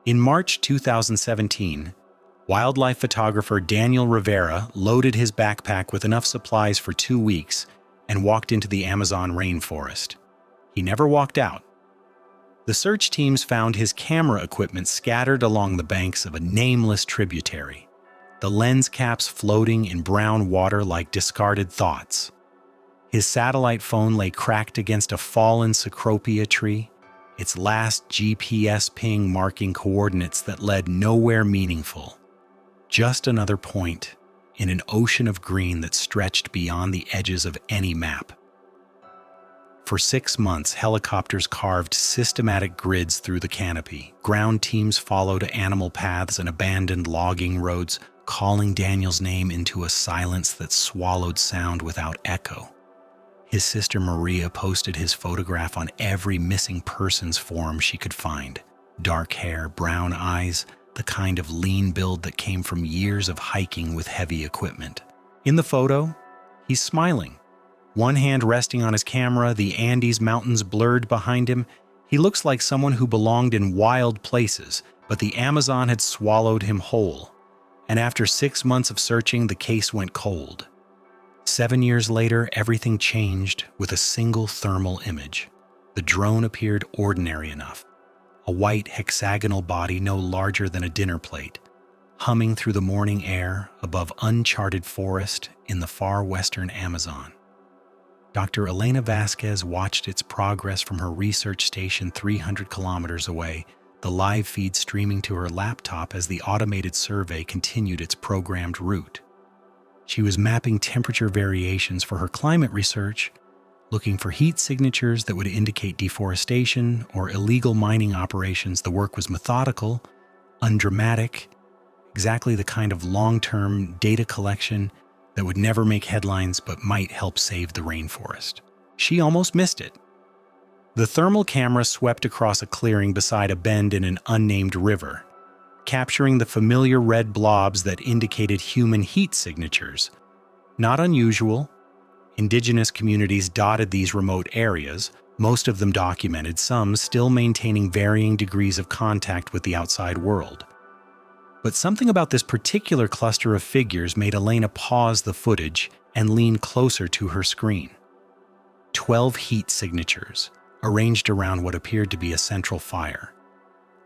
In March 2017, wildlife photographer Daniel Rivera loaded his backpack with enough supplies for 2 weeks and walked into the Amazon rainforest. He never walked out. The search teams found his camera equipment scattered along the banks of a nameless tributary, the lens caps floating in brown water like discarded thoughts. His satellite phone lay cracked against a fallen cecropia tree, its last GPS ping marking coordinates that led nowhere meaningful. Just another point in an ocean of green that stretched beyond the edges of any map. For 6 months, helicopters carved systematic grids through the canopy. Ground teams followed animal paths and abandoned logging roads, calling Daniel's name into a silence that swallowed sound without echo. His sister Maria posted his photograph on every missing persons forum she could find. Dark hair, brown eyes, the kind of lean build that came from years of hiking with heavy equipment. In the photo, he's smiling. One hand resting on his camera, the Andes Mountains blurred behind him. He looks like someone who belonged in wild places, but the Amazon had swallowed him whole. And after 6 months of searching, the case went cold. 7 years later, everything changed with a single thermal image. The drone appeared ordinary enough. A white hexagonal body no larger than a dinner plate, humming through the morning air above uncharted forest in the far western Amazon. Dr. Elena Vasquez watched its progress from her research station 300 kilometers away, the live feed streaming to her laptop as the automated survey continued its programmed route. She was mapping temperature variations for her climate research, looking for heat signatures that would indicate deforestation or illegal mining operations. The work was methodical, undramatic, exactly the kind of long-term data collection that would never make headlines but might help save the rainforest. She almost missed it. The thermal camera swept across a clearing beside a bend in an unnamed river, capturing the familiar red blobs that indicated human heat signatures. Not unusual. Indigenous communities dotted these remote areas, most of them documented, some still maintaining varying degrees of contact with the outside world. But something about this particular cluster of figures made Elena pause the footage and lean closer to her screen. 12 heat signatures, arranged around what appeared to be a central fire.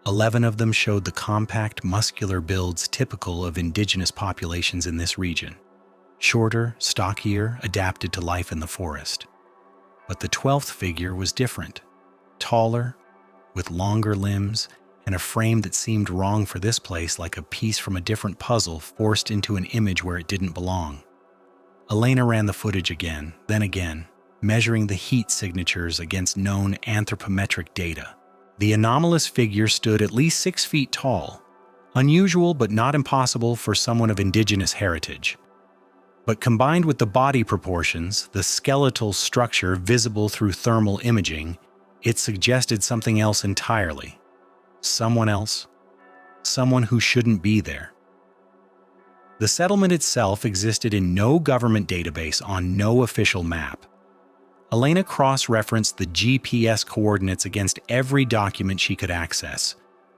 11 of them showed the compact, muscular builds typical of indigenous populations in this region. Shorter, stockier, adapted to life in the forest. But the 12th figure was different. Taller, with longer limbs, and a frame that seemed wrong for this place, like a piece from a different puzzle forced into an image where it didn't belong. Elena ran the footage again, then again, measuring the heat signatures against known anthropometric data. The anomalous figure stood at least 6 feet tall, unusual but not impossible for someone of indigenous heritage. But combined with the body proportions, the skeletal structure visible through thermal imaging, it suggested something else entirely. Someone else. Someone who shouldn't be there. The settlement itself existed in no government database on no official map. Elena cross-referenced the GPS coordinates against every document she could access.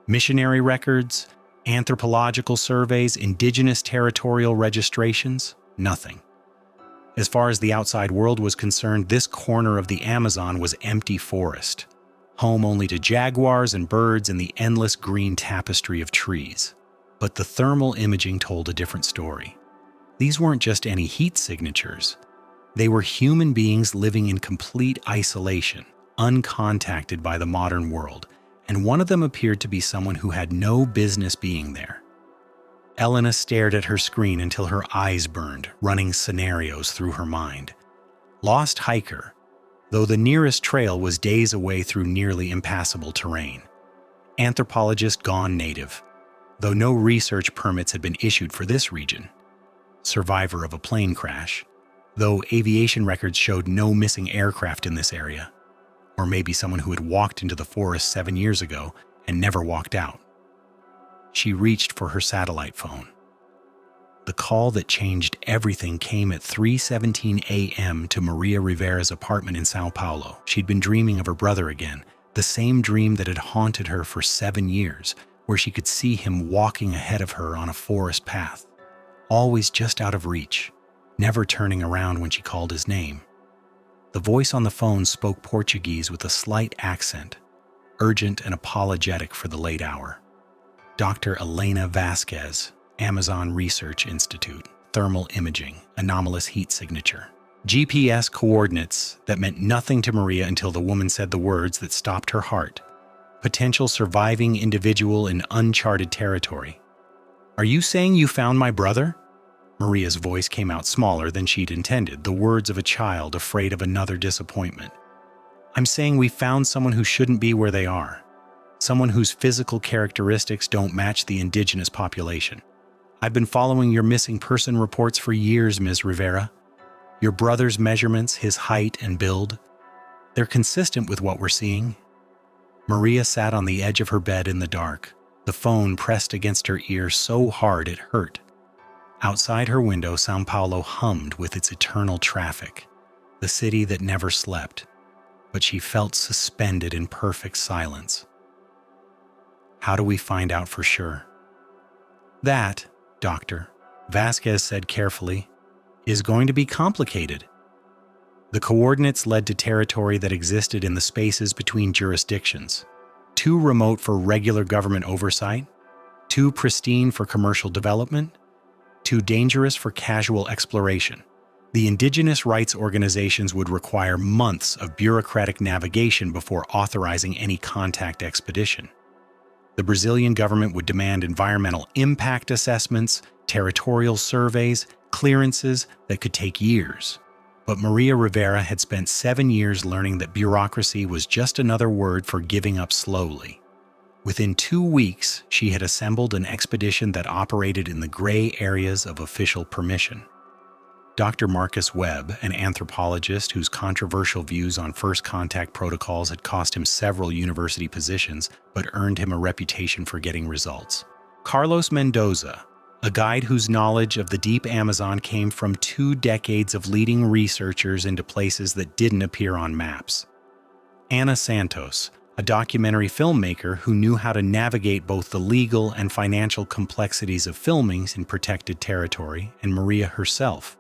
Missionary records, anthropological surveys, indigenous territorial registrations, nothing. As far as the outside world was concerned, this corner of the Amazon was empty forest, home only to jaguars and birds and the endless green tapestry of trees. But the thermal imaging told a different story. These weren't just any heat signatures. They were human beings living in complete isolation, uncontacted by the modern world, and one of them appeared to be someone who had no business being there. Elena stared at her screen until her eyes burned, running scenarios through her mind. Lost hiker, though the nearest trail was days away through nearly impassable terrain. Anthropologist gone native, though no research permits had been issued for this region. Survivor of a plane crash, though aviation records showed no missing aircraft in this area. Or maybe someone who had walked into the forest 7 years ago and never walked out. She reached for her satellite phone. The call that changed everything came at 3:17 a.m. to Maria Rivera's apartment in Sao Paulo. She'd been dreaming of her brother again, the same dream that had haunted her for 7 years, where she could see him walking ahead of her on a forest path, always just out of reach, never turning around when she called his name. The voice on the phone spoke Portuguese with a slight accent, urgent and apologetic for the late hour. Dr. Elena Vasquez, Amazon Research Institute, thermal imaging, anomalous heat signature. GPS coordinates that meant nothing to Maria until the woman said the words that stopped her heart. Potential surviving individual in uncharted territory. Are you saying you found my brother? Maria's voice came out smaller than she'd intended, the words of a child afraid of another disappointment. I'm saying we found someone who shouldn't be where they are. Someone whose physical characteristics don't match the indigenous population. I've been following your missing person reports for years, Ms. Rivera. Your brother's measurements, his height and build, they're consistent with what we're seeing. Maria sat on the edge of her bed in the dark, the phone pressed against her ear so hard it hurt. Outside her window, São Paulo hummed with its eternal traffic, the city that never slept, but she felt suspended in perfect silence. How do we find out for sure? That, Doctor, Vasquez said carefully, is going to be complicated. The coordinates led to territory that existed in the spaces between jurisdictions, too remote for regular government oversight, too pristine for commercial development, too dangerous for casual exploration. The indigenous rights organizations would require months of bureaucratic navigation before authorizing any contact expedition. The Brazilian government would demand environmental impact assessments, territorial surveys, clearances that could take years. But Maria Rivera had spent 7 years learning that bureaucracy was just another word for giving up slowly. Within 2 weeks, she had assembled an expedition that operated in the gray areas of official permission. Dr. Marcus Webb, an anthropologist whose controversial views on first contact protocols had cost him several university positions but earned him a reputation for getting results. Carlos Mendoza, a guide whose knowledge of the deep Amazon came from 2 decades of leading researchers into places that didn't appear on maps. Ana Santos, a documentary filmmaker who knew how to navigate both the legal and financial complexities of filming in protected territory, and Maria herself,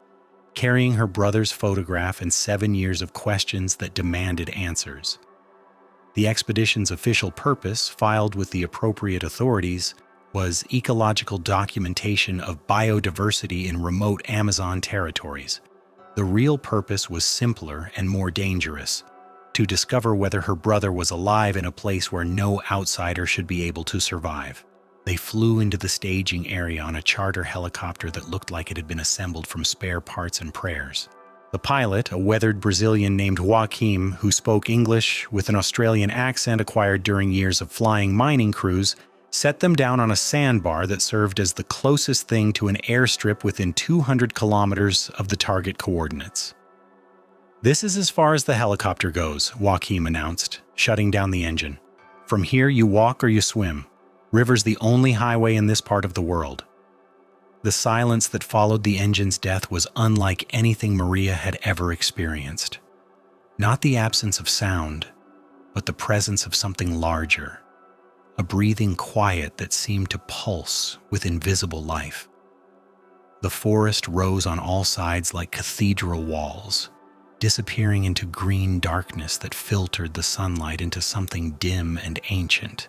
carrying her brother's photograph and 7 years of questions that demanded answers. The expedition's official purpose, filed with the appropriate authorities, was ecological documentation of biodiversity in remote Amazon territories. The real purpose was simpler and more dangerous: to discover whether her brother was alive in a place where no outsider should be able to survive. They flew into the staging area on a charter helicopter that looked like it had been assembled from spare parts and prayers. The pilot, a weathered Brazilian named Joaquim, who spoke English with an Australian accent acquired during years of flying mining crews, set them down on a sandbar that served as the closest thing to an airstrip within 200 kilometers of the target coordinates. This is as far as the helicopter goes, Joaquim announced, shutting down the engine. From here, you walk or you swim. River's the only highway in this part of the world. The silence that followed the engine's death was unlike anything Maria had ever experienced. Not the absence of sound, but the presence of something larger. A breathing quiet that seemed to pulse with invisible life. The forest rose on all sides like cathedral walls, disappearing into green darkness that filtered the sunlight into something dim and ancient.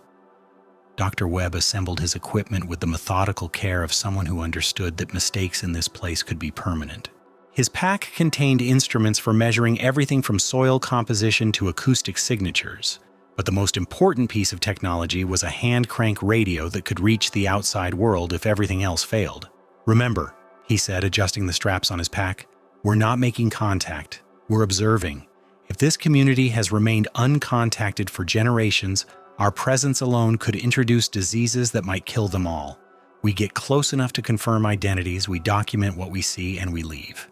Dr. Webb assembled his equipment with the methodical care of someone who understood that mistakes in this place could be permanent. His pack contained instruments for measuring everything from soil composition to acoustic signatures. But the most important piece of technology was a hand-crank radio that could reach the outside world if everything else failed. Remember, he said, adjusting the straps on his pack, we're not making contact. We're observing. If this community has remained uncontacted for generations, our presence alone could introduce diseases that might kill them all. We get close enough to confirm identities, we document what we see, and we leave.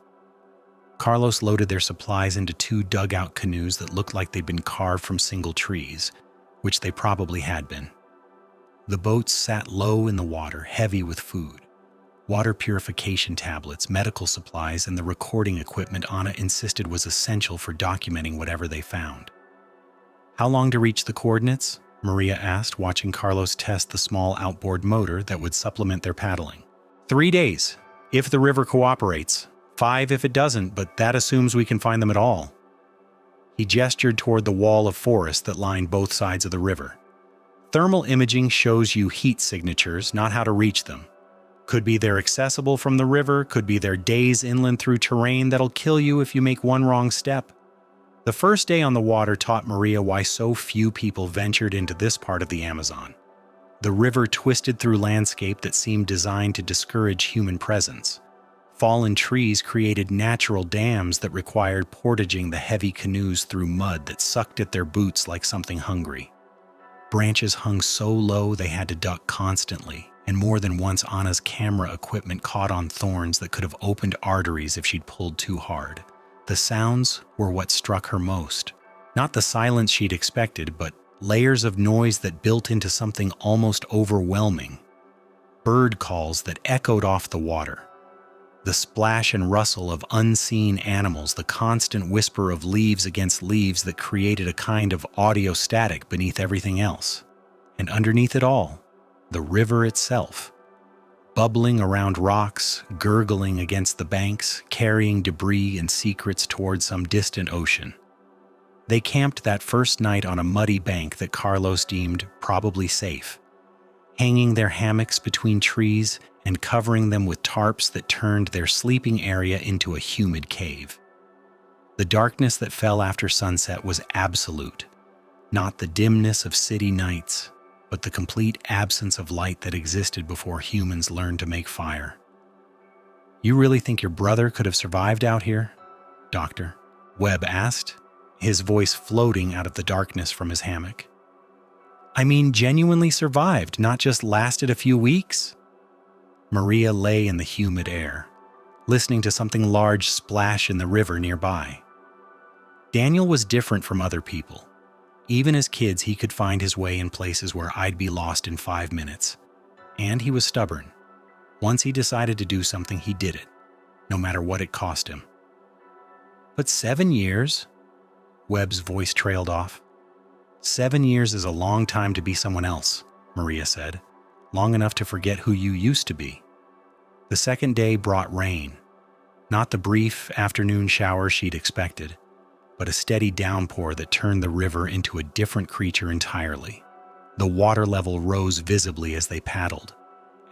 Carlos loaded their supplies into 2 dugout canoes that looked like they'd been carved from single trees, which they probably had been. The boats sat low in the water, heavy with food. Water purification tablets, medical supplies, and the recording equipment Ana insisted was essential for documenting whatever they found. How long to reach the coordinates? Maria asked, watching Carlos test the small outboard motor that would supplement their paddling. 3 days, if the river cooperates. 5 if it doesn't, but that assumes we can find them at all. He gestured toward the wall of forest that lined both sides of the river. Thermal imaging shows you heat signatures, not how to reach them. Could be they're accessible from the river, could be they're days inland through terrain that'll kill you if you make one wrong step. The first day on the water taught Maria why so few people ventured into this part of the Amazon. The river twisted through landscape that seemed designed to discourage human presence. Fallen trees created natural dams that required portaging the heavy canoes through mud that sucked at their boots like something hungry. Branches hung so low they had to duck constantly, and more than once Anna's camera equipment caught on thorns that could have opened arteries if she'd pulled too hard. The sounds were what struck her most. Not the silence she'd expected, but layers of noise that built into something almost overwhelming. Bird calls that echoed off the water. The splash and rustle of unseen animals, the constant whisper of leaves against leaves that created a kind of audio static beneath everything else. And underneath it all, the river itself, bubbling around rocks, gurgling against the banks, carrying debris and secrets toward some distant ocean. They camped that first night on a muddy bank that Carlos deemed probably safe, hanging their hammocks between trees and covering them with tarps that turned their sleeping area into a humid cave. The darkness that fell after sunset was absolute, not the dimness of city nights, but the complete absence of light that existed before humans learned to make fire. "You really think your brother could have survived out here, Doctor?" Webb asked, his voice floating out of the darkness from his hammock. "I mean, genuinely survived, not just lasted a few weeks?" Maria lay in the humid air, listening to something large splash in the river nearby. Daniel was different from other people. Even as kids, he could find his way in places where I'd be lost in 5 minutes. And he was stubborn. Once he decided to do something, he did it, no matter what it cost him. "But 7 years?" Webb's voice trailed off. "7 years is a long time to be someone else," Maria said. "Long enough to forget who you used to be." The second day brought rain. Not the brief afternoon shower she'd expected, but a steady downpour that turned the river into a different creature entirely. The water level rose visibly as they paddled,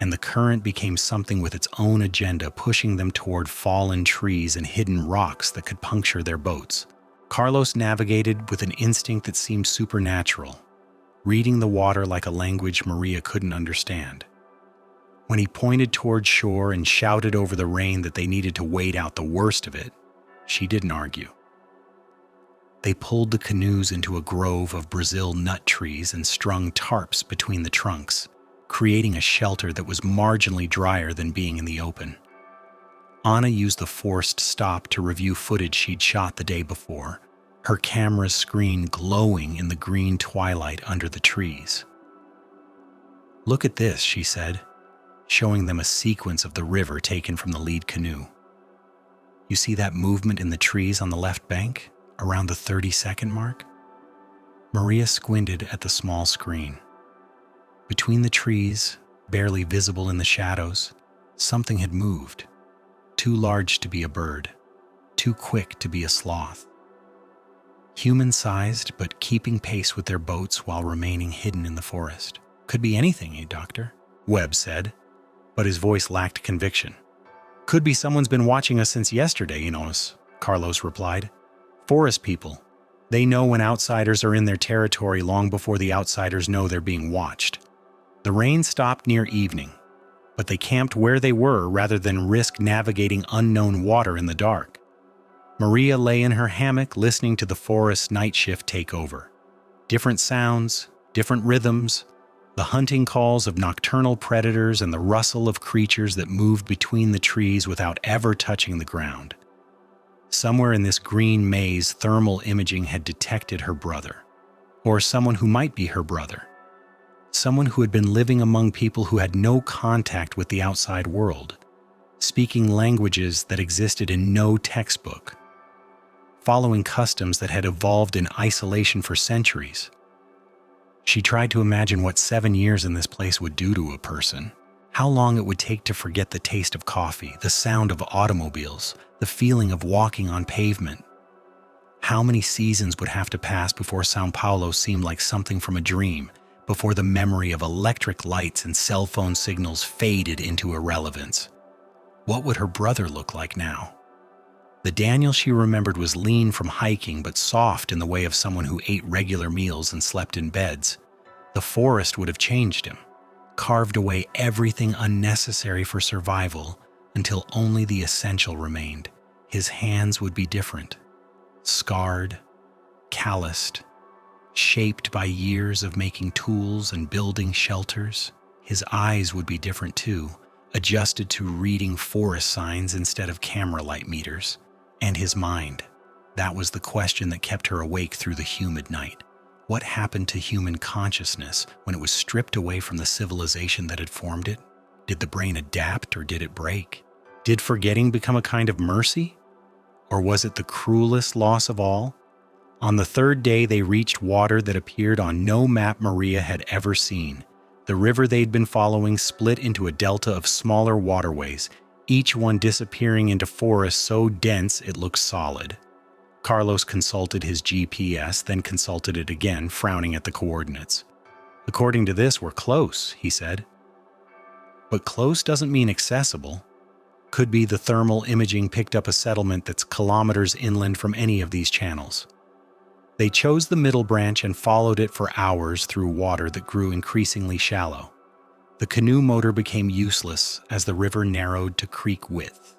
and the current became something with its own agenda, pushing them toward fallen trees and hidden rocks that could puncture their boats. Carlos navigated with an instinct that seemed supernatural, reading the water like a language Maria couldn't understand. When he pointed toward shore and shouted over the rain that they needed to wait out the worst of it, she didn't argue. They pulled the canoes into a grove of Brazil nut trees and strung tarps between the trunks, creating a shelter that was marginally drier than being in the open. Anna used the forced stop to review footage she'd shot the day before, her camera's screen glowing in the green twilight under the trees. "Look at this," she said, showing them a sequence of the river taken from the lead canoe. "You see that movement in the trees on the left bank, around the 30-second mark?" Maria squinted at the small screen. Between the trees, barely visible in the shadows, something had moved. Too large to be a bird, too quick to be a sloth. Human-sized, but keeping pace with their boats while remaining hidden in the forest. "Could be anything, eh, Doctor?" Webb said, but his voice lacked conviction. "Could be someone's been watching us since yesterday, you know," Carlos replied. "Forest people. They know when outsiders are in their territory long before the outsiders know they're being watched." The rain stopped near evening, but they camped where they were rather than risk navigating unknown water in the dark. Maria lay in her hammock listening to the forest night shift take over. Different sounds, different rhythms, the hunting calls of nocturnal predators and the rustle of creatures that moved between the trees without ever touching the ground. Somewhere in this green maze, thermal imaging had detected her brother, or someone who might be her brother. Someone who had been living among people who had no contact with the outside world, speaking languages that existed in no textbook, following customs that had evolved in isolation for centuries. She tried to imagine what 7 years in this place would do to a person. How long it would take to forget the taste of coffee, the sound of automobiles, the feeling of walking on pavement. How many seasons would have to pass before São Paulo seemed like something from a dream, before the memory of electric lights and cell phone signals faded into irrelevance? What would her brother look like now? The Daniel she remembered was lean from hiking but soft in the way of someone who ate regular meals and slept in beds. The forest would have changed him, carved away everything unnecessary for survival until only the essential remained. His hands would be different, scarred, calloused, shaped by years of making tools and building shelters. His eyes would be different too, adjusted to reading forest signs instead of camera light meters. And his mind. That was the question that kept her awake through the humid night. What happened to human consciousness when it was stripped away from the civilization that had formed it? Did the brain adapt or did it break? Did forgetting become a kind of mercy? Or was it the cruelest loss of all? On the third day, they reached water that appeared on no map Maria had ever seen. The river they'd been following split into a delta of smaller waterways, each one disappearing into forest so dense it looked solid. Carlos consulted his GPS, then consulted it again, frowning at the coordinates. "According to this, we're close," he said. But close doesn't mean accessible. Could be the thermal imaging picked up a settlement that's kilometers inland from any of these channels. They chose the middle branch and followed it for hours through water that grew increasingly shallow. The canoe motor became useless as the river narrowed to creek width,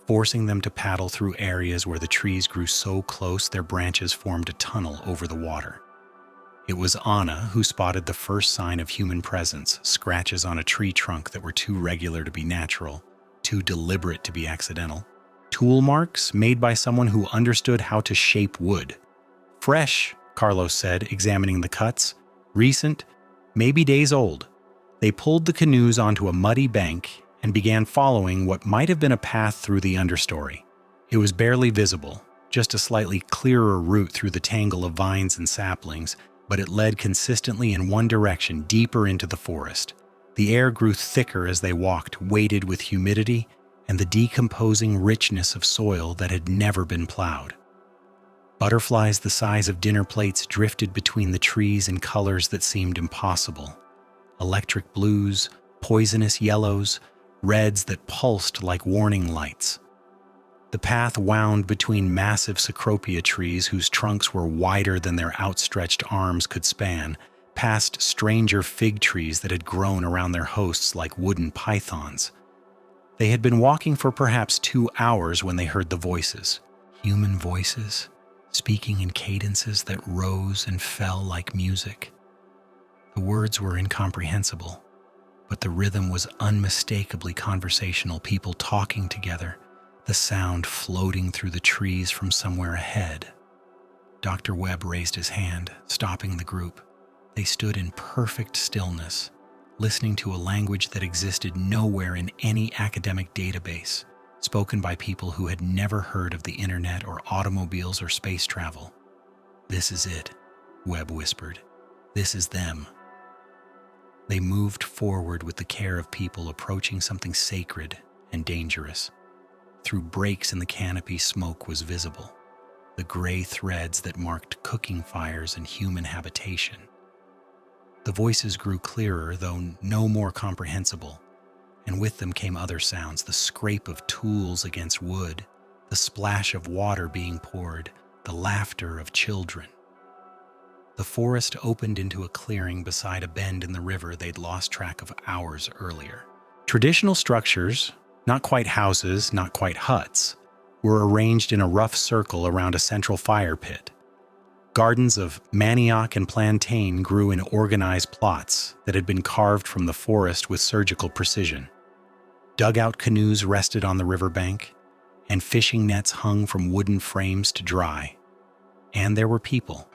forcing them to paddle through areas where the trees grew so close their branches formed a tunnel over the water. It was Anna who spotted the first sign of human presence, scratches on a tree trunk that were too regular to be natural, too deliberate to be accidental. Tool marks made by someone who understood how to shape wood. "Fresh," Carlos said, examining the cuts. "Recent, maybe days old." They pulled the canoes onto a muddy bank and began following what might have been a path through the understory. It was barely visible, just a slightly clearer route through the tangle of vines and saplings, but it led consistently in one direction, deeper into the forest. The air grew thicker as they walked, weighted with humidity and the decomposing richness of soil that had never been plowed. Butterflies the size of dinner plates drifted between the trees in colors that seemed impossible. Electric blues, poisonous yellows, reds that pulsed like warning lights. The path wound between massive cecropia trees whose trunks were wider than their outstretched arms could span, past stranger fig trees that had grown around their hosts like wooden pythons. They had been walking for perhaps 2 hours when they heard the voices. Human voices, speaking in cadences that rose and fell like music. The words were incomprehensible, but the rhythm was unmistakably conversational, people talking together, the sound floating through the trees from somewhere ahead. Dr. Webb raised his hand, stopping the group. They stood in perfect stillness, listening to a language that existed nowhere in any academic database, spoken by people who had never heard of the internet or automobiles or space travel. "This is it," Webb whispered. "This is them." They moved forward with the care of people approaching something sacred and dangerous. Through breaks in the canopy, smoke was visible, the gray threads that marked cooking fires and human habitation. The voices grew clearer, though no more comprehensible, and with them came other sounds, the scrape of tools against wood, the splash of water being poured, the laughter of children. The forest opened into a clearing beside a bend in the river they'd lost track of hours earlier. Traditional structures, not quite houses, not quite huts, were arranged in a rough circle around a central fire pit. Gardens of manioc and plantain grew in organized plots that had been carved from the forest with surgical precision. Dugout canoes rested on the riverbank, and fishing nets hung from wooden frames to dry. And there were people.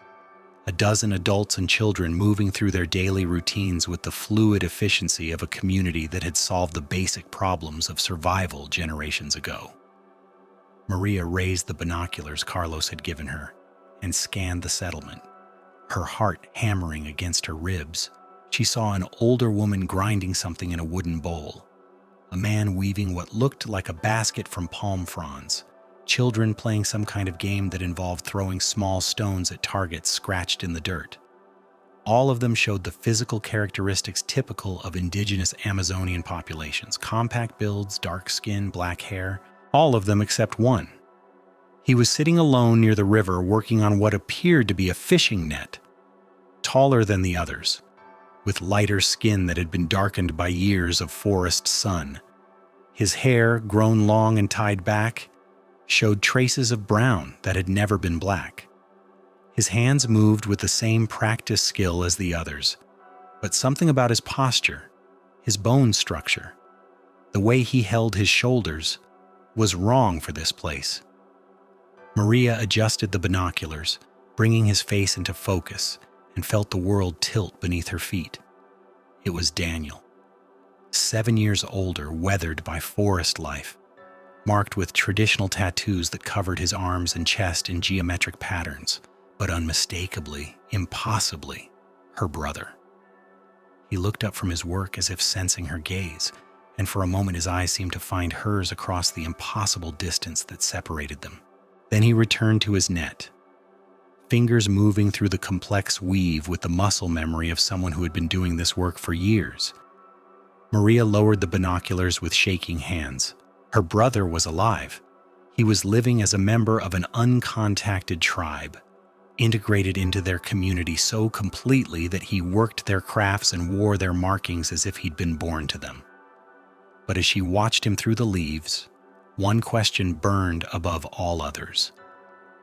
A dozen adults and children moving through their daily routines with the fluid efficiency of a community that had solved the basic problems of survival generations ago. Maria raised the binoculars Carlos had given her and scanned the settlement. her heart hammering against her ribs. She saw an older woman grinding something in a wooden bowl, a man weaving what looked like a basket from palm fronds, children playing some kind of game that involved throwing small stones at targets scratched in the dirt. All of them showed the physical characteristics typical of indigenous Amazonian populations: compact builds, dark skin, black hair, all of them except one. He was sitting alone near the river working on what appeared to be a fishing net, taller than the others, with lighter skin that had been darkened by years of forest sun. His hair, grown long and tied back, showed traces of brown that had never been black. His hands moved with the same practiced skill as the others, but something about his posture, his bone structure, the way he held his shoulders, was wrong for this place. Maria adjusted the binoculars, bringing his face into focus, and felt the world tilt beneath her feet. It was Daniel, 7 years older, weathered by forest life, marked with traditional tattoos that covered his arms and chest in geometric patterns, but unmistakably, impossibly, her brother. He looked up from his work as if sensing her gaze, and for a moment his eyes seemed to find hers across the impossible distance that separated them. Then he returned to his net, fingers moving through the complex weave with the muscle memory of someone who had been doing this work for years. Maria lowered the binoculars with shaking hands. Her brother was alive. He was living as a member of an uncontacted tribe, integrated into their community so completely that he worked their crafts and wore their markings as if he'd been born to them. But as she watched him through the leaves, one question burned above all others.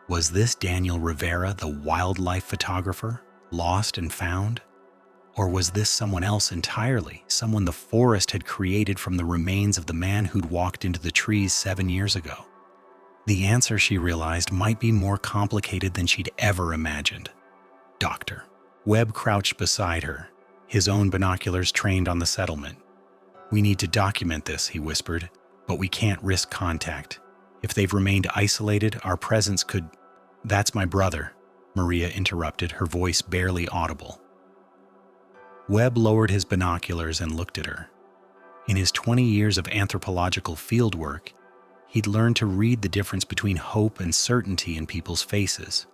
Was this Daniel Rivera, the wildlife photographer, lost and found? Or was this someone else entirely, someone the forest had created from the remains of the man who'd walked into the trees 7 years ago? The answer, she realized, might be more complicated than she'd ever imagined. Doctor. Webb crouched beside her, his own binoculars trained on the settlement. "We need to document this," he whispered, "but we can't risk contact. If they've remained isolated, our presence could—" "That's my brother," Maria interrupted, her voice barely audible. Webb lowered his binoculars and looked at her. In his 20 years of anthropological fieldwork, he'd learned to read the difference between hope and certainty in people's faces.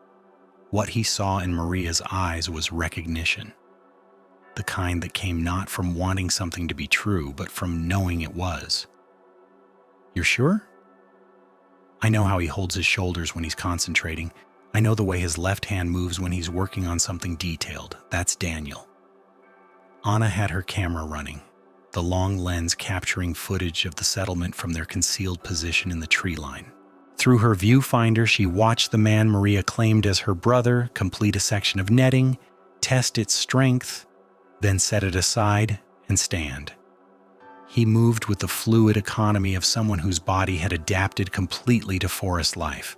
What he saw in Maria's eyes was recognition, the kind that came not from wanting something to be true, but from knowing it was. "You're sure?" "I know how he holds his shoulders when he's concentrating. I know the way his left hand moves when he's working on something detailed. That's Daniel." Anna had her camera running, the long lens capturing footage of the settlement from their concealed position in the tree line. Through her viewfinder, she watched the man Maria claimed as her brother complete a section of netting, test its strength, then set it aside and stand. He moved with the fluid economy of someone whose body had adapted completely to forest life.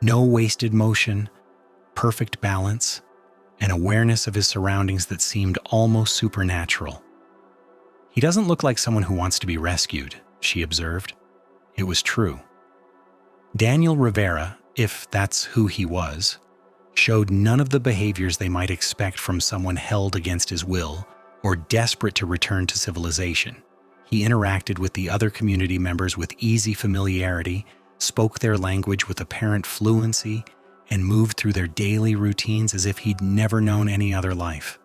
No wasted motion, perfect balance, an awareness of his surroundings that seemed almost supernatural. "He doesn't look like someone who wants to be rescued," she observed. It was true. Daniel Rivera, if that's who he was, showed none of the behaviors they might expect from someone held against his will or desperate to return to civilization. He interacted with the other community members with easy familiarity, spoke their language with apparent fluency, and moved through their daily routines as if he'd never known any other life.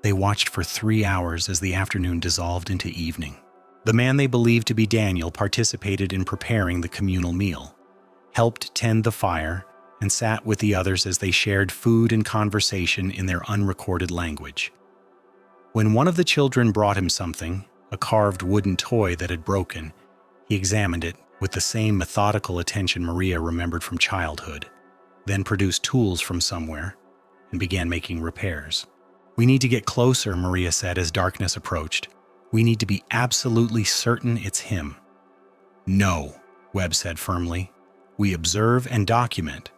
They watched for 3 hours as the afternoon dissolved into evening. The man they believed to be Daniel participated in preparing the communal meal, helped tend the fire, and sat with the others as they shared food and conversation in their unrecorded language. When one of the children brought him something, a carved wooden toy that had broken, he examined it with the same methodical attention Maria remembered from childhood, then produced tools from somewhere and began making repairs. "We need to get closer," Maria said as darkness approached. "We need to be absolutely certain it's him." "No," Webb said firmly. "We observe and document.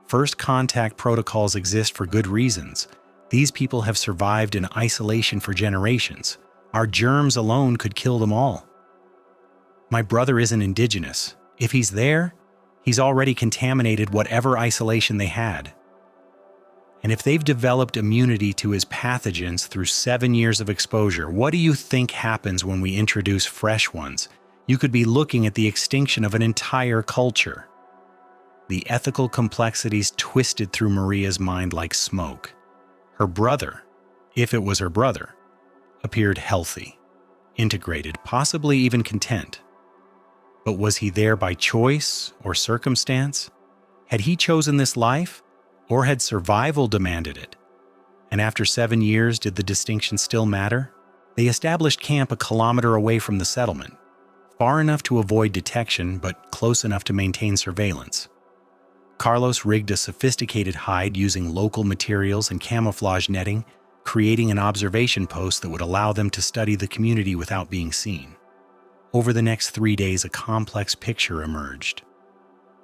First contact protocols exist for good reasons. These people have survived in isolation for generations. Our germs alone could kill them all." "My brother isn't indigenous. If he's there, he's already contaminated whatever isolation they had." And if they've developed immunity to his pathogens through 7 years of exposure, what do you think happens when we introduce fresh ones? You could be looking at the extinction of an entire culture. The ethical complexities twisted through Maria's mind like smoke. Her brother, if it was her brother, appeared healthy, integrated, possibly even content. But was he there by choice or circumstance? Had he chosen this life, or had survival demanded it? And after 7 years, did the distinction still matter? They established camp a kilometer away from the settlement, far enough to avoid detection, but close enough to maintain surveillance. Carlos rigged a sophisticated hide using local materials and camouflage netting, creating an observation post that would allow them to study the community without being seen. Over the next 3 days, a complex picture emerged.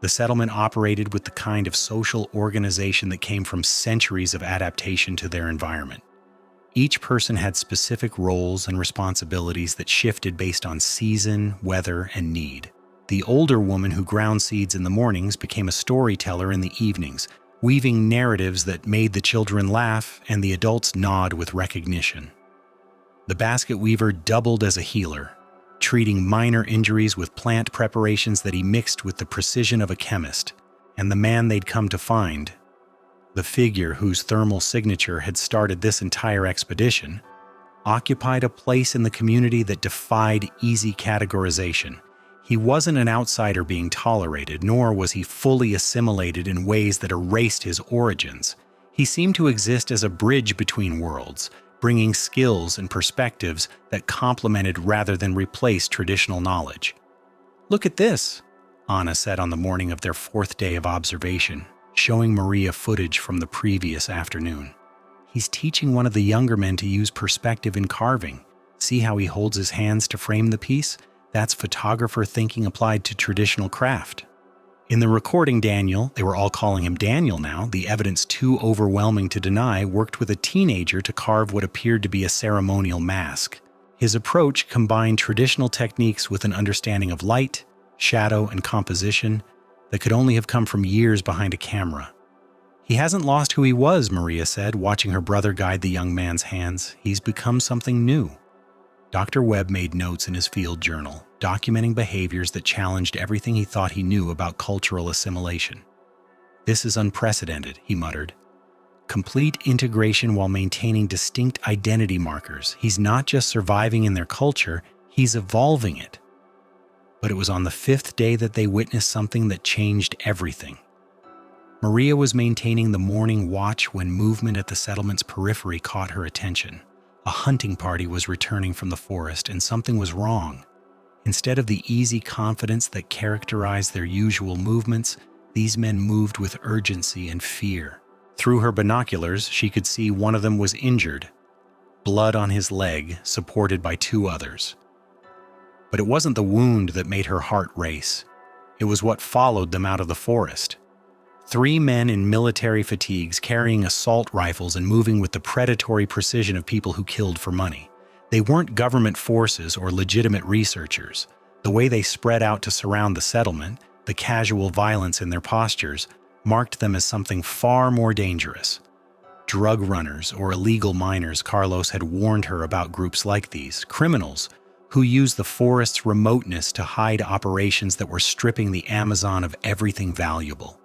The settlement operated with the kind of social organization that came from centuries of adaptation to their environment. Each person had specific roles and responsibilities that shifted based on season, weather, and need. The older woman who ground seeds in the mornings became a storyteller in the evenings, weaving narratives that made the children laugh and the adults nod with recognition. The basket weaver doubled as a healer, treating minor injuries with plant preparations that he mixed with the precision of a chemist. And the man they'd come to find, the figure whose thermal signature had started this entire expedition, occupied a place in the community that defied easy categorization. He wasn't an outsider being tolerated, nor was he fully assimilated in ways that erased his origins. He seemed to exist as a bridge between worlds, bringing skills and perspectives that complemented rather than replaced traditional knowledge. "Look at this," Anna said on the morning of their 4th day of observation, showing Maria footage from the previous afternoon. "He's teaching one of the younger men to use perspective in carving. See how he holds his hands to frame the piece? That's photographer thinking applied to traditional craft." In the recording, Daniel, they were all calling him Daniel now, the evidence too overwhelming to deny, worked with a teenager to carve what appeared to be a ceremonial mask. His approach combined traditional techniques with an understanding of light, shadow, and composition that could only have come from years behind a camera. "He hasn't lost who he was," Maria said, watching her brother guide the young man's hands. "He's become something new." Dr. Webb made notes in his field journal, documenting behaviors that challenged everything he thought he knew about cultural assimilation. "This is unprecedented," he muttered. "Complete integration while maintaining distinct identity markers. He's not just surviving in their culture, he's evolving it." But it was on the 5th day that they witnessed something that changed everything. Maria was maintaining the morning watch when movement at the settlement's periphery caught her attention. A hunting party was returning from the forest, and something was wrong. Instead of the easy confidence that characterized their usual movements, these men moved with urgency and fear. Through her binoculars, she could see one of them was injured, blood on his leg, supported by 2 others. But it wasn't the wound that made her heart race. It was what followed them out of the forest. 3 men in military fatigues, carrying assault rifles and moving with the predatory precision of people who killed for money. They weren't government forces or legitimate researchers. The way they spread out to surround the settlement, the casual violence in their postures, marked them as something far more dangerous. Drug runners or illegal miners, Carlos had warned her about groups like these, criminals who used the forest's remoteness to hide operations that were stripping the Amazon of everything valuable.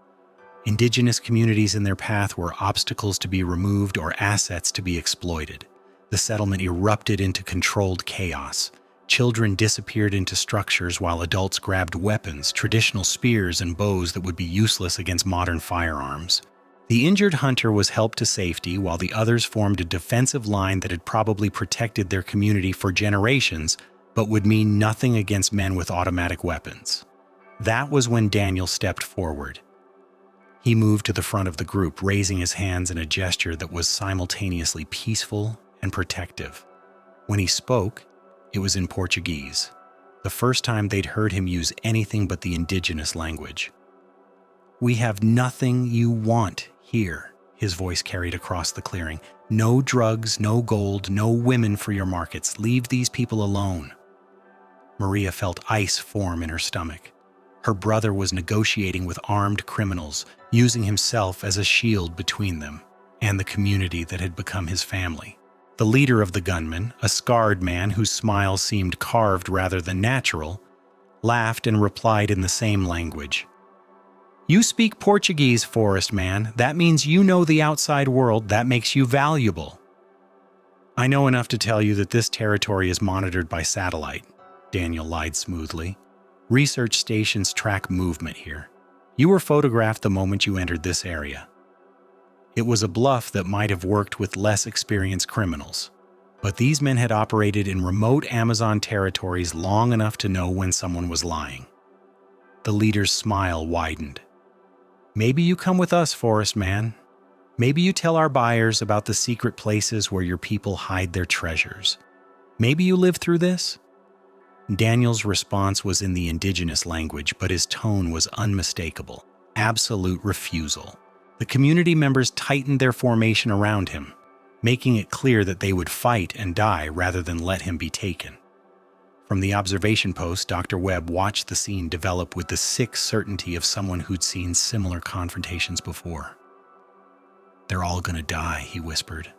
Indigenous communities in their path were obstacles to be removed or assets to be exploited. The settlement erupted into controlled chaos. Children disappeared into structures while adults grabbed weapons, traditional spears and bows that would be useless against modern firearms. The injured hunter was helped to safety while the others formed a defensive line that had probably protected their community for generations, but would mean nothing against men with automatic weapons. That was when Daniel stepped forward. He moved to the front of the group, raising his hands in a gesture that was simultaneously peaceful and protective. When he spoke, it was in Portuguese, the first time they'd heard him use anything but the indigenous language. "We have nothing you want here," his voice carried across the clearing. "No drugs, no gold, no women for your markets. Leave these people alone." Maria felt ice form in her stomach. Her brother was negotiating with armed criminals, using himself as a shield between them. and the community that had become his family. The leader of the gunmen, a scarred man whose smile seemed carved rather than natural, laughed and replied in the same language. "You speak Portuguese, Forest Man. That means you know the outside world. That makes you valuable." "I know enough to tell you that this territory is monitored by satellite," Daniel lied smoothly. "Research stations track movement here. You were photographed the moment you entered this area." It was a bluff that might have worked with less experienced criminals, but these men had operated in remote Amazon territories long enough to know when someone was lying. The leader's smile widened. "Maybe you come with us, Forest Man. Maybe you tell our buyers about the secret places where your people hide their treasures. Maybe you live through this?" Daniel's response was in the indigenous language, but his tone was unmistakable. Absolute refusal. The community members tightened their formation around him, making it clear that they would fight and die rather than let him be taken. From the observation post, Dr. Webb watched the scene develop with the sick certainty of someone who'd seen similar confrontations before. "They're all gonna die," he whispered.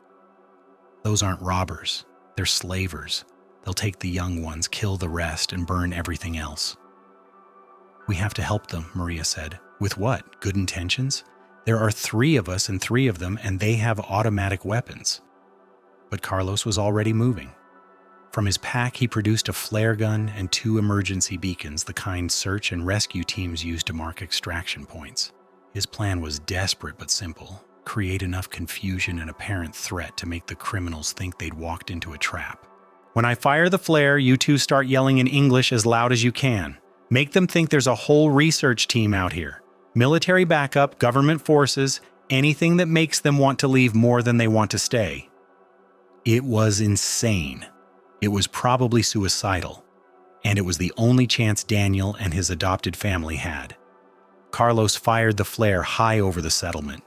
"Those aren't robbers. They're slavers. They'll take the young ones, kill the rest, and burn everything else." "We have to help them," Maria said. "With what? Good intentions? There are 3 of us and 3 of them, and they have automatic weapons." But Carlos was already moving. From his pack, he produced a flare gun and 2 emergency beacons, the kind search and rescue teams use to mark extraction points. His plan was desperate but simple. Create enough confusion and apparent threat to make the criminals think they'd walked into a trap. "When I fire the flare, you 2 start yelling in English as loud as you can. Make them think there's a whole research team out here. Military backup, government forces, anything that makes them want to leave more than they want to stay." It was insane. It was probably suicidal, and it was the only chance Daniel and his adopted family had. Carlos fired the flare high over the settlement.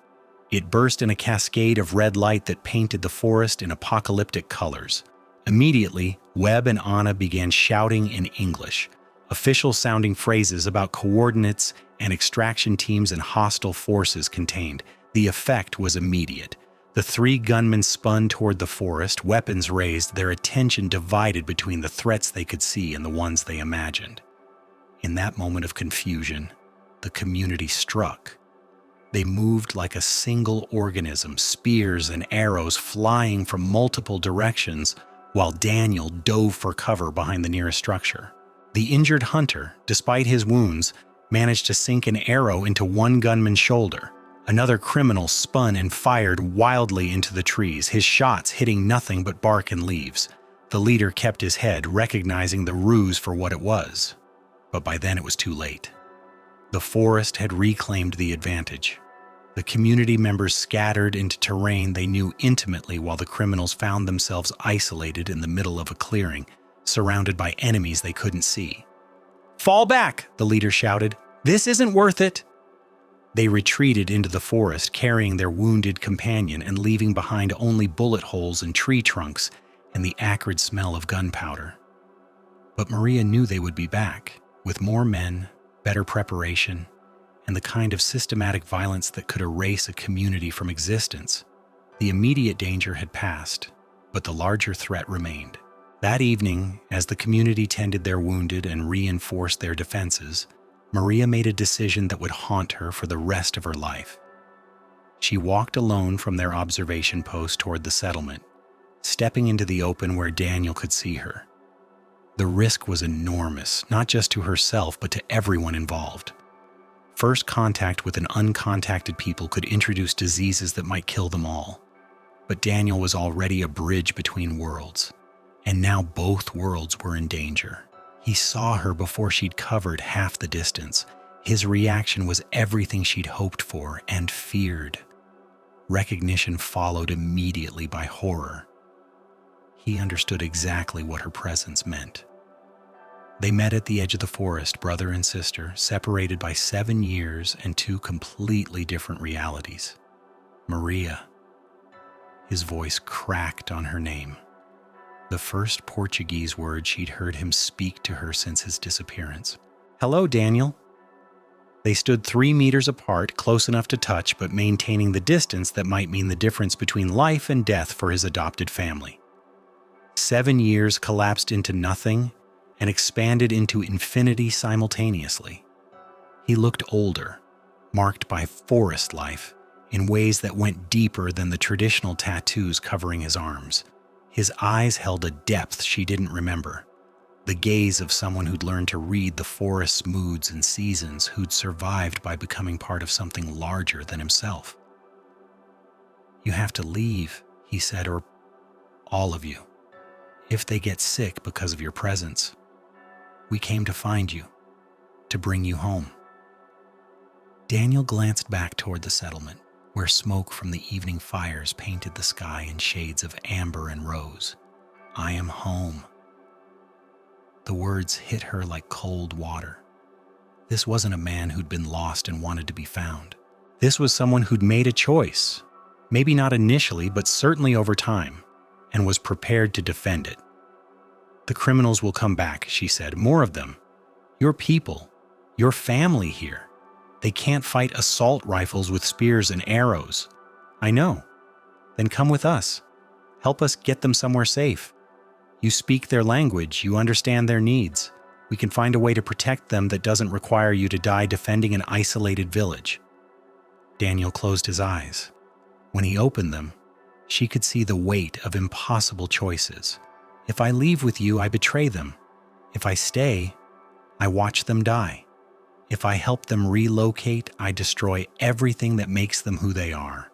It burst in a cascade of red light that painted the forest in apocalyptic colors. Immediately, Webb and Anna began shouting in English, official-sounding phrases about coordinates and extraction teams and hostile forces contained. The effect was immediate. The 3 gunmen spun toward the forest, weapons raised, their attention divided between the threats they could see and the ones they imagined. In that moment of confusion, the community struck. They moved like a single organism, spears and arrows flying from multiple directions, while Daniel dove for cover behind the nearest structure. The injured hunter, despite his wounds, managed to sink an arrow into one gunman's shoulder. Another criminal spun and fired wildly into the trees, his shots hitting nothing but bark and leaves. The leader kept his head, recognizing the ruse for what it was. But by then it was too late. The forest had reclaimed the advantage. The community members scattered into terrain they knew intimately while the criminals found themselves isolated in the middle of a clearing, surrounded by enemies they couldn't see. "Fall back!" the leader shouted. "This isn't worth it!" They retreated into the forest, carrying their wounded companion and leaving behind only bullet holes and tree trunks and the acrid smell of gunpowder. But Maria knew they would be back, with more men, better preparation, and the kind of systematic violence that could erase a community from existence. The immediate danger had passed, but the larger threat remained. That evening, as the community tended their wounded and reinforced their defenses, Maria made a decision that would haunt her for the rest of her life. She walked alone from their observation post toward the settlement, stepping into the open where Daniel could see her. The risk was enormous, not just to herself, but to everyone involved. First contact with an uncontacted people could introduce diseases that might kill them all. But Daniel was already a bridge between worlds, and now both worlds were in danger. He saw her before she'd covered half the distance. His reaction was everything she'd hoped for and feared. Recognition followed immediately by horror. He understood exactly what her presence meant. They met at the edge of the forest, brother and sister, separated by 7 years and 2 completely different realities. Maria. His voice cracked on her name. The first Portuguese word she'd heard him speak to her since his disappearance. "Hello, Daniel." They stood 3 meters apart, close enough to touch, but maintaining the distance that might mean the difference between life and death for his adopted family. 7 years collapsed into nothing and expanded into infinity simultaneously. He looked older, marked by forest life, in ways that went deeper than the traditional tattoos covering his arms. His eyes held a depth she didn't remember, the gaze of someone who'd learned to read the forest's moods and seasons, who'd survived by becoming part of something larger than himself. "You have to leave," he said, "or all of you. If they get sick because of your presence, we came to find you, to bring you home." Daniel glanced back toward the settlement, where smoke from the evening fires painted the sky in shades of amber and rose. "I am home." The words hit her like cold water. This wasn't a man who'd been lost and wanted to be found. This was someone who'd made a choice, maybe not initially, but certainly over time, and was prepared to defend it. "The criminals will come back," she said. "More of them. Your people, your family here. They can't fight assault rifles with spears and arrows." "I know. Then come with us. Help us get them somewhere safe. You speak their language, you understand their needs. We can find a way to protect them that doesn't require you to die defending an isolated village." Daniel closed his eyes. When he opened them, she could see the weight of impossible choices. "If I leave with you, I betray them. If I stay, I watch them die. If I help them relocate, I destroy everything that makes them who they are."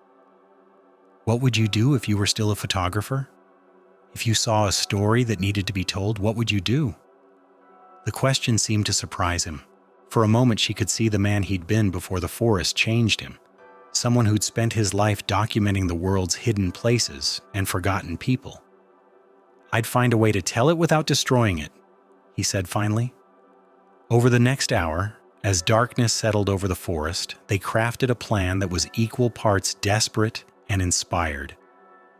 What would you do if you were still a photographer? If you saw a story that needed to be told, what would you do? The question seemed to surprise him. For a moment, she could see the man he'd been before the forest changed him. Someone who'd spent his life documenting the world's hidden places and forgotten people. "I'd find a way to tell it without destroying it," he said finally. Over the next hour, as darkness settled over the forest, they crafted a plan that was equal parts desperate and inspired.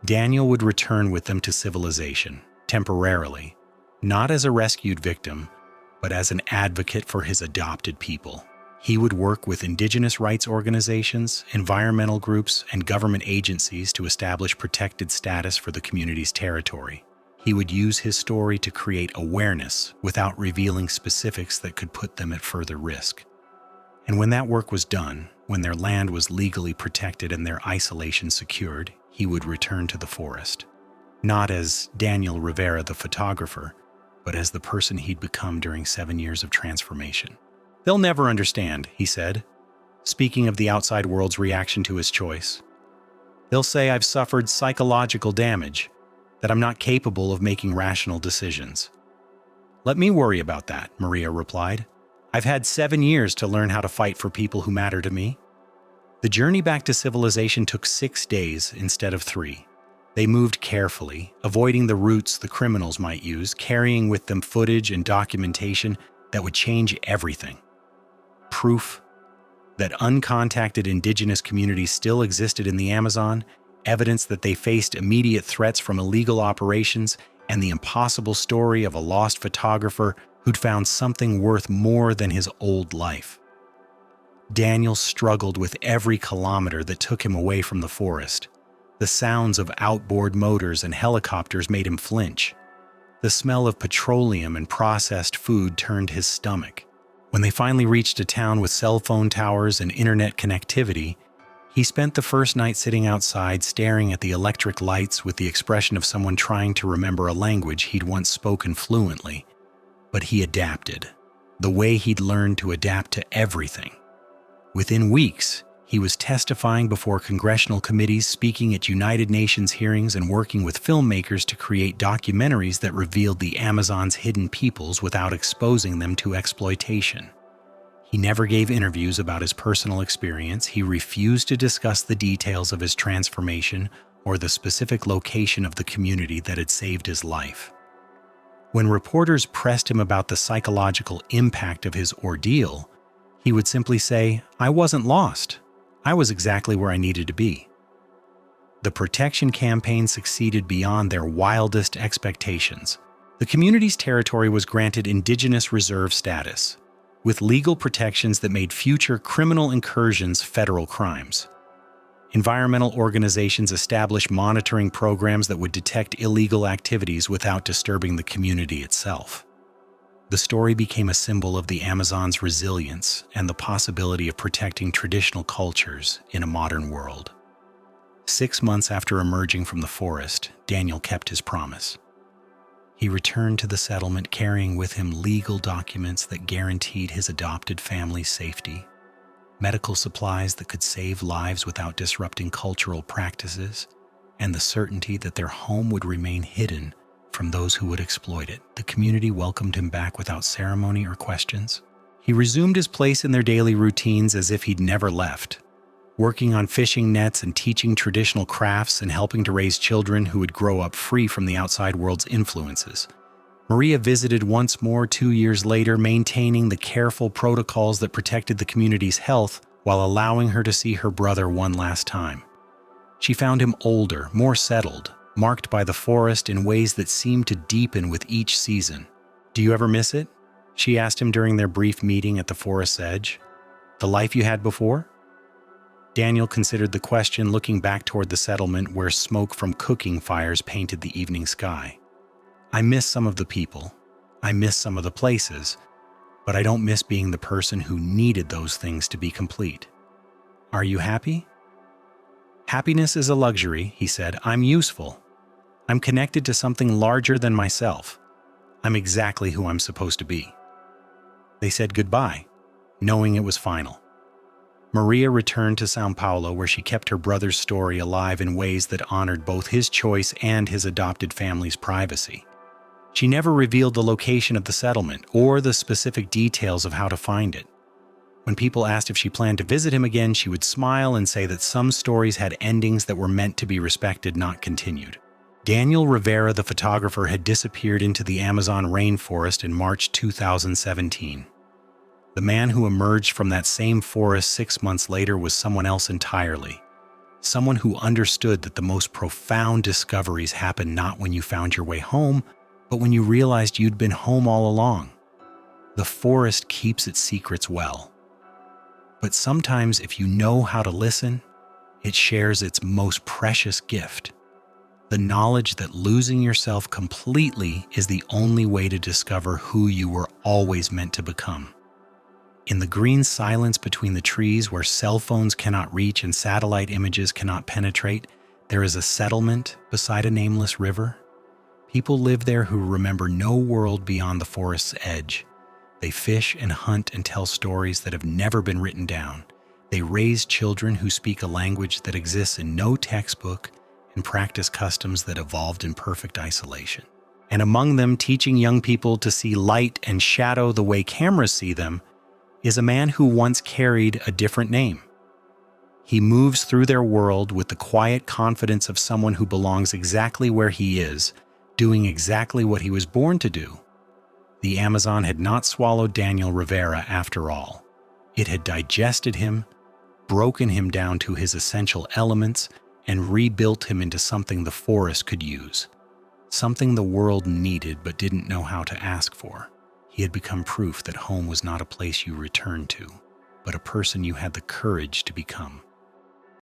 Daniel would return with them to civilization, temporarily, not as a rescued victim, but as an advocate for his adopted people. He would work with indigenous rights organizations, environmental groups, and government agencies to establish protected status for the community's territory. He would use his story to create awareness without revealing specifics that could put them at further risk. And when that work was done, when their land was legally protected and their isolation secured, he would return to the forest. Not as Daniel Rivera, the photographer, but as the person he'd become during 7 years of transformation. "They'll never understand," he said, speaking of the outside world's reaction to his choice. "They'll say I've suffered psychological damage, that I'm not capable of making rational decisions." "Let me worry about that," Maria replied. "I've had 7 years to learn how to fight for people who matter to me." The journey back to civilization took 6 days instead of 3. They moved carefully, avoiding the routes the criminals might use, carrying with them footage and documentation that would change everything. Proof that uncontacted indigenous communities still existed in the Amazon, evidence that they faced immediate threats from illegal operations, and the impossible story of a lost photographer who'd found something worth more than his old life. Daniel struggled with every kilometer that took him away from the forest. The sounds of outboard motors and helicopters made him flinch. The smell of petroleum and processed food turned his stomach. When they finally reached a town with cell phone towers and internet connectivity, he spent the first night sitting outside staring at the electric lights with the expression of someone trying to remember a language he'd once spoken fluently. But he adapted, the way he'd learned to adapt to everything. Within weeks, he was testifying before congressional committees, speaking at United Nations hearings, and working with filmmakers to create documentaries that revealed the Amazon's hidden peoples without exposing them to exploitation. He never gave interviews about his personal experience. He refused to discuss the details of his transformation or the specific location of the community that had saved his life. When reporters pressed him about the psychological impact of his ordeal, he would simply say, "I wasn't lost. I was exactly where I needed to be." The protection campaign succeeded beyond their wildest expectations. The community's territory was granted indigenous reserve status. with legal protections that made future criminal incursions federal crimes. Environmental organizations established monitoring programs that would detect illegal activities without disturbing the community itself. The story became a symbol of the Amazon's resilience and the possibility of protecting traditional cultures in a modern world. 6 months after emerging from the forest, Daniel kept his promise. He returned to the settlement carrying with him legal documents that guaranteed his adopted family's safety, medical supplies that could save lives without disrupting cultural practices, and the certainty that their home would remain hidden from those who would exploit it. The community welcomed him back without ceremony or questions. He resumed his place in their daily routines as if he'd never left, working on fishing nets and teaching traditional crafts and helping to raise children who would grow up free from the outside world's influences. Maria visited once more 2 years later, maintaining the careful protocols that protected the community's health while allowing her to see her brother one last time. She found him older, more settled, marked by the forest in ways that seemed to deepen with each season. "Do you ever miss it?" she asked him during their brief meeting at the forest's edge. "The life you had before?" Daniel considered the question, looking back toward the settlement where smoke from cooking fires painted the evening sky. "I miss some of the people. I miss some of the places, but I don't miss being the person who needed those things to be complete." "Are you happy?" "Happiness is a luxury," he said. "I'm useful. I'm connected to something larger than myself. I'm exactly who I'm supposed to be." They said goodbye, knowing it was final. Maria returned to São Paulo, where she kept her brother's story alive in ways that honored both his choice and his adopted family's privacy. She never revealed the location of the settlement or the specific details of how to find it. When people asked if she planned to visit him again, she would smile and say that some stories had endings that were meant to be respected, not continued. Daniel Rivera, the photographer, had disappeared into the Amazon rainforest in March 2017. The man who emerged from that same forest 6 months later was someone else entirely. Someone who understood that the most profound discoveries happen not when you found your way home, but when you realized you'd been home all along. The forest keeps its secrets well. But sometimes, if you know how to listen, it shares its most precious gift: the knowledge that losing yourself completely is the only way to discover who you were always meant to become. In the green silence between the trees where cell phones cannot reach and satellite images cannot penetrate, there is a settlement beside a nameless river. People live there who remember no world beyond the forest's edge. They fish and hunt and tell stories that have never been written down. They raise children who speak a language that exists in no textbook and practice customs that evolved in perfect isolation. And among them, teaching young people to see light and shadow the way cameras see them, is a man who once carried a different name. He moves through their world with the quiet confidence of someone who belongs exactly where he is, doing exactly what he was born to do. The Amazon had not swallowed Daniel Rivera after all. It had digested him, broken him down to his essential elements, and rebuilt him into something the forest could use. Something the world needed but didn't know how to ask for. He had become proof that home was not a place you returned to, but a person you had the courage to become.